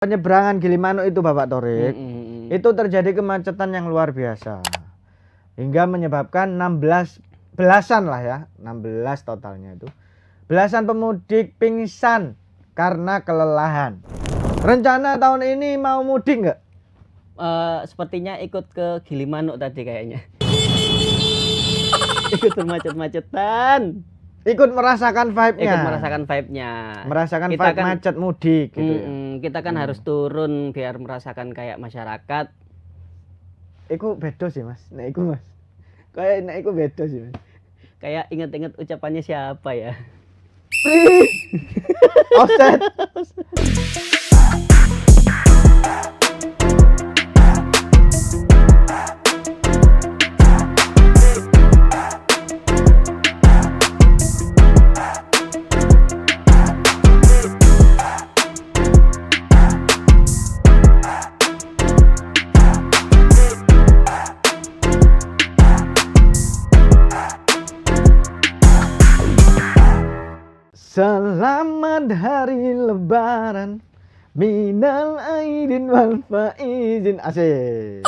Penyeberangan Gilimanuk itu Bapak Torik, itu terjadi kemacetan yang luar biasa. Hingga menyebabkan 16 belasan lah ya, 16 totalnya itu. Belasan pemudik pingsan karena kelelahan. Rencana tahun ini mau mudik nggak? Sepertinya ikut ke Gilimanuk tadi kayaknya. Ikut bermacet-macetan. Ikut merasakan vibe-nya. Ikut merasakan vibe-nya. Merasakan Kita vibe kan macet mudik gitu ya. Kita kan harus turun biar merasakan kayak masyarakat. Iku beda sih Mas. Nek iku Mas. Kayak nek iku beda sih Mas. Kayak inget-inget ucapannya siapa ya? Offset. Selamat hari lebaran, minal aidin wal faizin. Asik.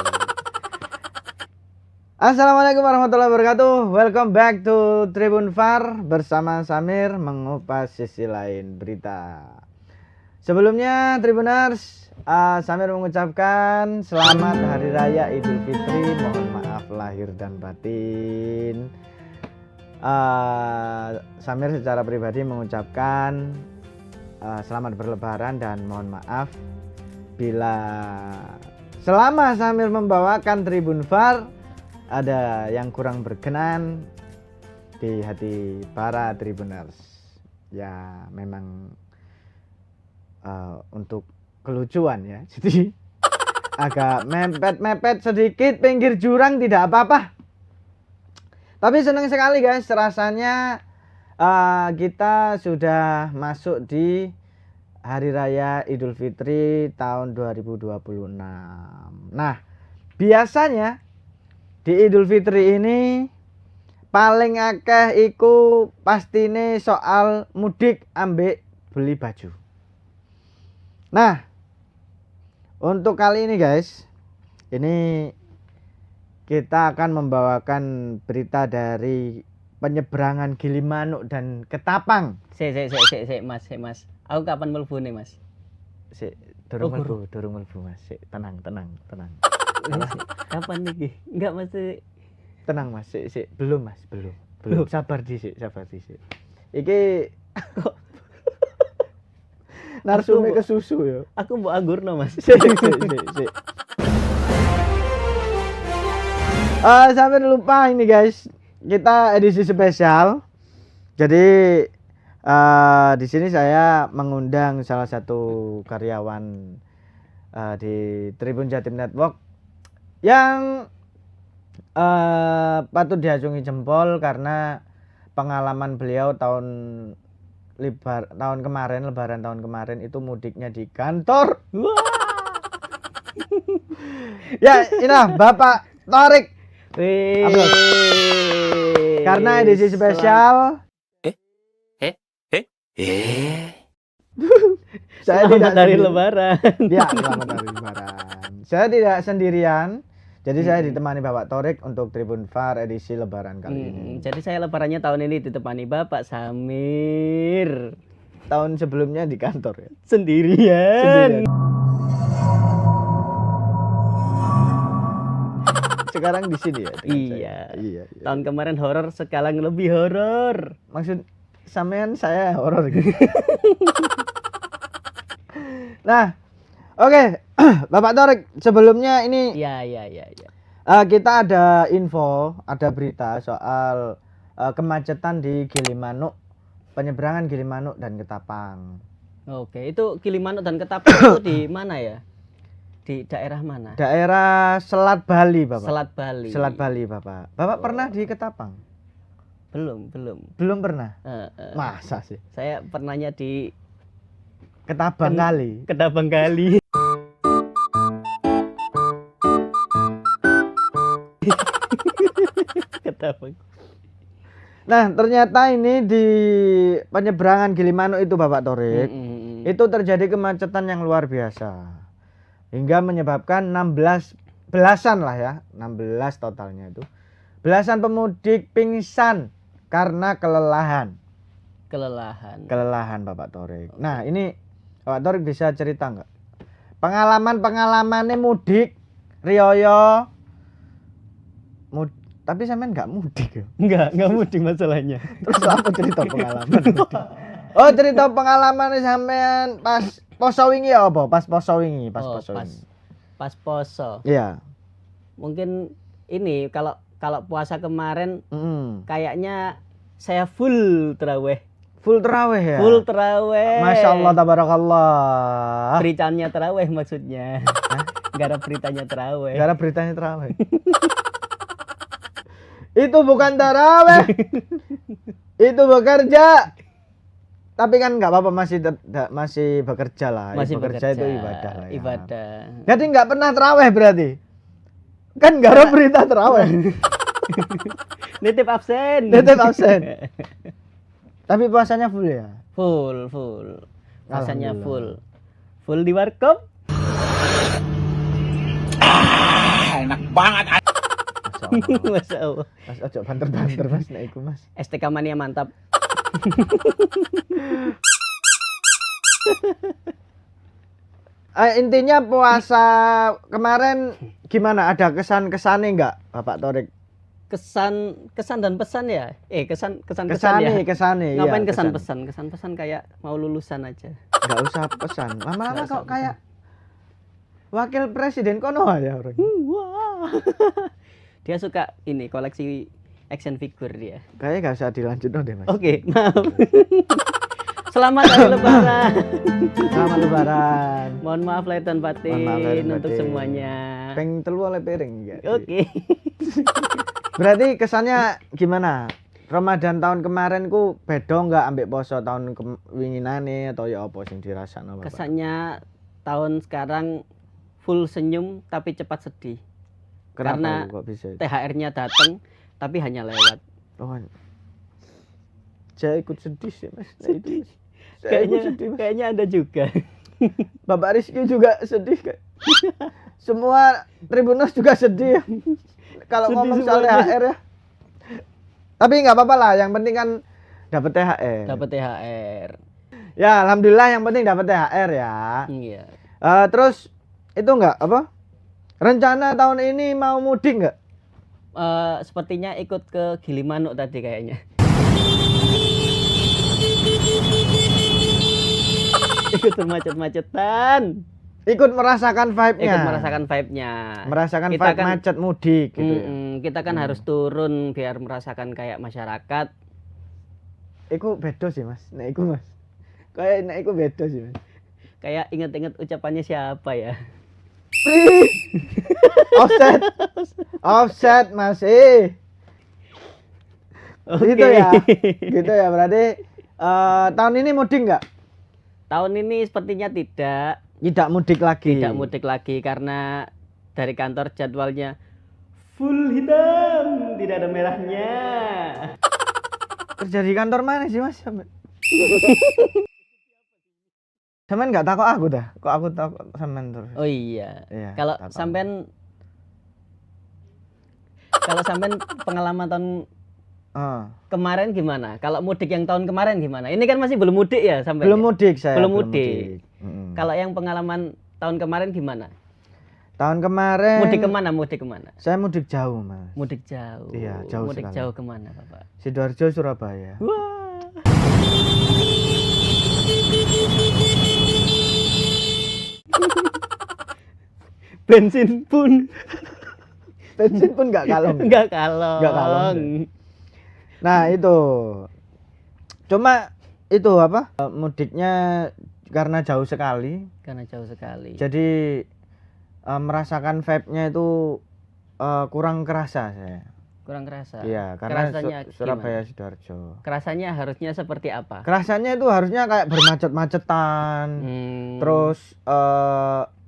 Assalamualaikum warahmatullahi wabarakatuh. Welcome back to Tribun VAR bersama Samir mengupas sisi lain berita. Sebelumnya Tribuners, Samir mengucapkan selamat hari raya Idul Fitri. Mohon maaf lahir dan batin. Samir secara pribadi mengucapkan selamat berlebaran dan mohon maaf bila selama Samir membawakan Tribun VAR ada yang kurang berkenan di hati para Tribuners. Ya memang untuk kelucuan ya, jadi agak mepet-mepet sedikit pinggir jurang tidak apa-apa. Tapi senang sekali guys, rasanya kita sudah masuk di Hari Raya Idul Fitri tahun 2026. Nah, biasanya di Idul Fitri ini paling akeh iku pastine soal mudik ambek beli baju. Nah, untuk kali ini guys, ini kita akan membawakan berita dari penyeberangan Gilimanuk dan Ketapang. Mas. Aku kapan melbu nih, Mas? Durung melbu Mas. Tenang. Kapan nih? Enggak mesti. Tenang Mas, belum Mas, belum. Sabar dhisik. Iki narsume kesusu ya. Aku mbok anggurno, Mas. Sik. Sampai lupa ini guys, kita edisi spesial. Jadi di sini saya mengundang salah satu karyawan di Tribun Jatim Network yang patut diacungi jempol karena pengalaman beliau lebaran tahun kemarin itu mudiknya di kantor. Wah. Ya, inilah Bapak Torik. Karena edisi spesial. Saya selamat hari lebaran. Ya, selamat hari lebaran. Saya tidak sendirian. Jadi saya ditemani Bapak Torik untuk Tribun VAR edisi lebaran kali ini. Jadi saya lebarannya tahun ini ditemani Bapak Samir. Tahun sebelumnya di kantor ya. Sendirian. Sekarang di sini ya. Iya. Iya. Tahun kemarin horor, sekarang lebih horor. Maksud sampean saya horor gitu. Nah, oke. Bapak Torik, sebelumnya ini Iya. kita ada info, ada berita soal kemacetan di Gilimanuk, penyeberangan Gilimanuk dan Ketapang. Oke, itu Gilimanuk dan Ketapang itu di mana ya? Di daerah mana? Daerah Selat Bali, Bapak. Selat Bali, Bapak. Bapak pernah di Ketapang? Belum. Belum pernah. Masa sih? Saya pernahnya di Ketapang kali. Ketapang kali. Ketapang. Nah, ternyata ini di penyeberangan Gilimanuk itu Bapak Torik. Itu terjadi kemacetan yang luar biasa. Hingga menyebabkan 16 belasan lah ya, 16 totalnya itu. Belasan pemudik pingsan karena kelelahan. Kelelahan Bapak Torik. Nah, ini Bapak Torik bisa cerita nggak? Pengalaman-pengalamannya mudik, Rioyo. Tapi sampean nggak mudik ya? Enggak mudik masalahnya. Terus apa cerita pengalaman mudik? Oh, cerita pengalaman sampean pas poso wingi ya apa? Pas poso wingi. Pas poso. Iya. Mungkin ini kalau puasa kemarin kayaknya saya full terawih. Full terawih ya? Full terawih. Masya Allah, tabarakallah. Beritanya terawih maksudnya. Gara beritanya terawih. Gara beritanya terawih. Itu bukan taraweh. Itu bekerja. Tapi kan nggak apa-apa, masih bekerja lah. Masih bekerja itu ibadah lah ya. Ibadah. Jadi nggak pernah terawih berarti? Kan gara berita terawih. Nitip absen. Tapi puasanya full ya? Full. Puasanya full. Full di warkop. Enak banget. Masya Allah. Mas ojo banter-banter Mas, nek iku Mas. STK mania mantap. Intinya puasa kemarin gimana? Ada kesan-kesannya enggak Bapak Torik? Kesan dan pesan ya? Kesan ya? Kesane. Ngapain iya, kesan pesan kayak mau lulusan aja. Enggak usah pesan. Lama-lama kok kayak wakil presiden kono ya orang. Wah. Dia suka ini koleksi action figure dia. Kayaknya enggak usah dilanjut deh Mas. Oke, maaf. Selamat hari Lebaran. Selamat Lebaran. Mohon maaf lahir dan batin untuk semuanya. Peng telu oleh piring ya. Oke. Berarti kesannya gimana? Ramadan tahun kemarin ku beda enggak ambek poso tahun winginane atau ya apa sing dirasakno Bapak? Kesannya tahun sekarang full senyum tapi cepat sedih. Kenapa Karena kok bisa? THR-nya datang tapi hanya lewat. Oh. Saya ikut sedih sih Mas. Nah, itu. Saya ikut sedih, Mas. Kayaknya Anda juga. Bapak Rizky juga sedih kan? Semua Tribuners juga sedih. Kalau Sedih ngomong soal semuanya. THR ya. Tapi nggak apa-apa lah, yang penting kan dapat THR. Dapat THR. Ya, alhamdulillah yang penting dapat THR ya. Iya. Terus itu enggak apa? Rencana tahun ini mau mudik enggak? Sepertinya ikut ke Gilimanuk tadi kayaknya. Ikut macet-macetan. Ikut merasakan vibe-nya. Ikut merasakan vibe-nya. Merasakan Kita vibe kan- macet mudik gitu ya. Kita kan harus turun biar merasakan kayak masyarakat. Iku beda sih Mas. Nek iku Mas. Kayak nek iku beda sih Mas. Kayak inget-inget ucapannya siapa ya? Offset masih. Oke. Gitu ya berarti tahun ini mudik nggak? Tahun ini sepertinya tidak Mudik lagi. tidak mudik lagi karena dari kantor jadwalnya full hitam, tidak ada merahnya. Kerja di kantor mana sih Mas? Sampean nggak takut aku dah. Kok aku takut sampean terus? Oh iya. Iya, Kalau takut. sampean pengalaman tahun kemarin gimana? Kalau mudik yang tahun kemarin gimana? Ini kan masih belum mudik ya sampai. Belum mudik saya. Belum mudik. Mm-mm. Kalau yang pengalaman tahun kemarin gimana? Tahun kemarin Mudik kemana? Mudik kemana? saya mudik jauh Mas. Mudik jauh. Iya, jauh Mudik sekali. jauh kemana, Bapak? Sidoarjo Surabaya. Wah. Bensin pun Bensin pun nggak kalong. enggak kalong. Nggak kalong. Nah itu, cuma itu apa? Mudiknya karena jauh sekali, Karena jauh sekali. jadi merasakan vibe-nya itu kurang kerasa saya. Kurang kerasa. Iya, karena Kerasanya Surabaya gimana? Sidoarjo. Kerasanya harusnya seperti apa? Kerasanya itu harusnya kayak bermacet-macetan, terus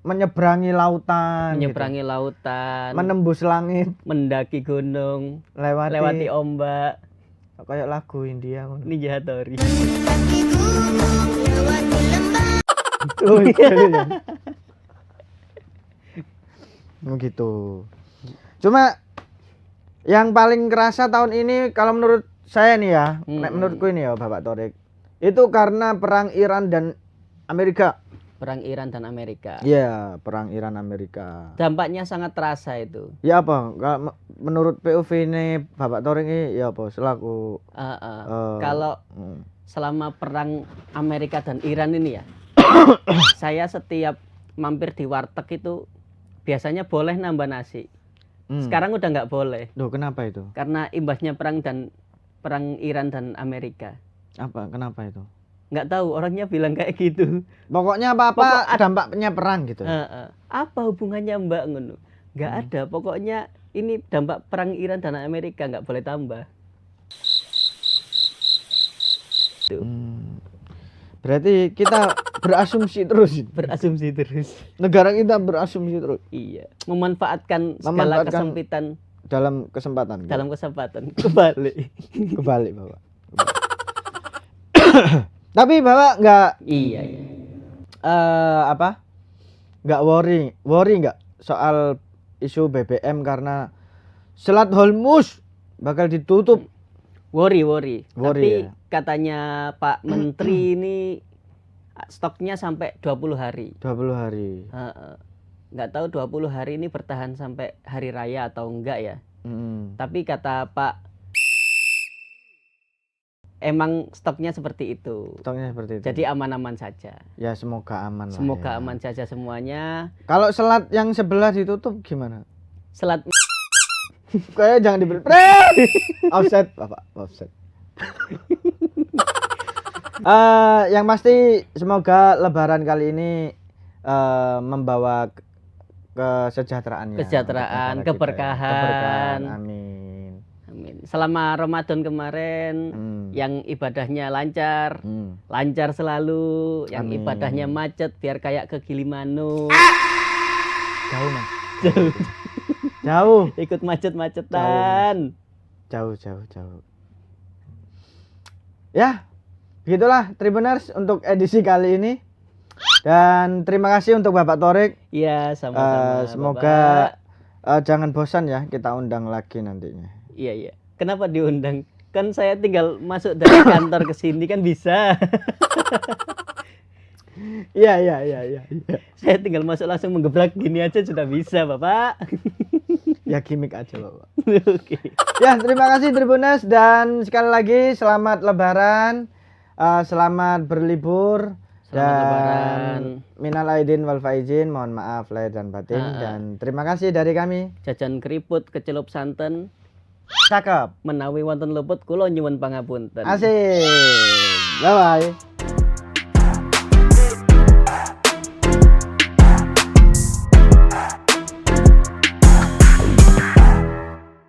menyeberangi lautan, menyeberangi lautan, gitu. Menembus langit, mendaki gunung, lewati lewati ombak, kayak lagu India ngono. Ninja Hattori. Mendaki gunung, lewati lembah. Oh, jadinya. Oh, gitu. Cuma yang paling kerasa tahun ini kalau menurut saya nih ya, menurutku ini ya Bapak Torik, itu karena perang Iran dan Amerika. Perang Iran dan Amerika. Iya, perang Iran Amerika. Dampaknya sangat terasa itu. Ya apa? Menurut POV ini Bapak Torik ini ya apa selaku Kalau selama perang Amerika dan Iran ini ya, saya setiap mampir di warteg itu biasanya boleh nambah nasi. Sekarang udah nggak boleh. Loh, kenapa itu? Karena imbasnya perang Iran dan Amerika. Apa? Kenapa itu? Nggak tahu, orangnya bilang kayak gitu. Pokoknya apa-apa dampaknya perang gitu. Apa hubungannya Mbak ngono? Nggak ada. Pokoknya ini dampak perang Iran dan Amerika, nggak boleh tambah. Berarti kita berasumsi terus. Berasumsi terus. Negara kita berasumsi terus. Iya. Memanfaatkan segala kesempitan dalam kesempatan. Dalam kesempatan. Kebalik. Kebalik Bapak. Tapi Bapak nggak iya. Apa? Nggak worry nggak soal isu BBM karena Selat Hormuz bakal ditutup. Worry. Tapi ya? katanya Pak Menteri ini stoknya sampai 20 hari. 20 hari. Nggak tahu 20 hari ini bertahan sampai hari raya atau enggak ya. Tapi kata Pak, emang stoknya seperti itu. Stoknya seperti itu. Jadi aman-aman saja. Ya semoga aman lah. Semoga ya. aman saja semuanya. Kalau selat yang sebelah ditutup gimana? Selat Kayaknya jangan dibeli. Offset, Bapak, offset. Yang pasti semoga Lebaran kali ini membawa kesejahteraan, keberkahan. Amin. Selama Ramadan kemarin yang ibadahnya lancar, lancar selalu. Yang Amin. ibadahnya macet biar kayak ke Gilimanuk. Jauh Mas. Jauh. Ikut macet-macetan. Jauh. Ya, begitulah Tribuners untuk edisi kali ini. Dan terima kasih untuk Bapak Torik. Iya, sama-sama. Semoga jangan bosan ya kita undang lagi nantinya. Iya. Kenapa diundang? Kan saya tinggal masuk dari kantor ke sini kan bisa. Iya. Saya tinggal masuk langsung menggebrak gini aja sudah bisa, Bapak. Ya gimmick aja, Bapak. Oke. Ya, terima kasih Tribuners dan sekali lagi selamat Lebaran. Selamat berlibur. Selamat Lebaran. Minal aidin wal faizin, mohon maaf lahir dan batin. Dan terima kasih dari kami. Jajan keriput kecelup santen. Cakep. Menawi wonten luput kula nyuwun pangapunten. Asik. Bye bye.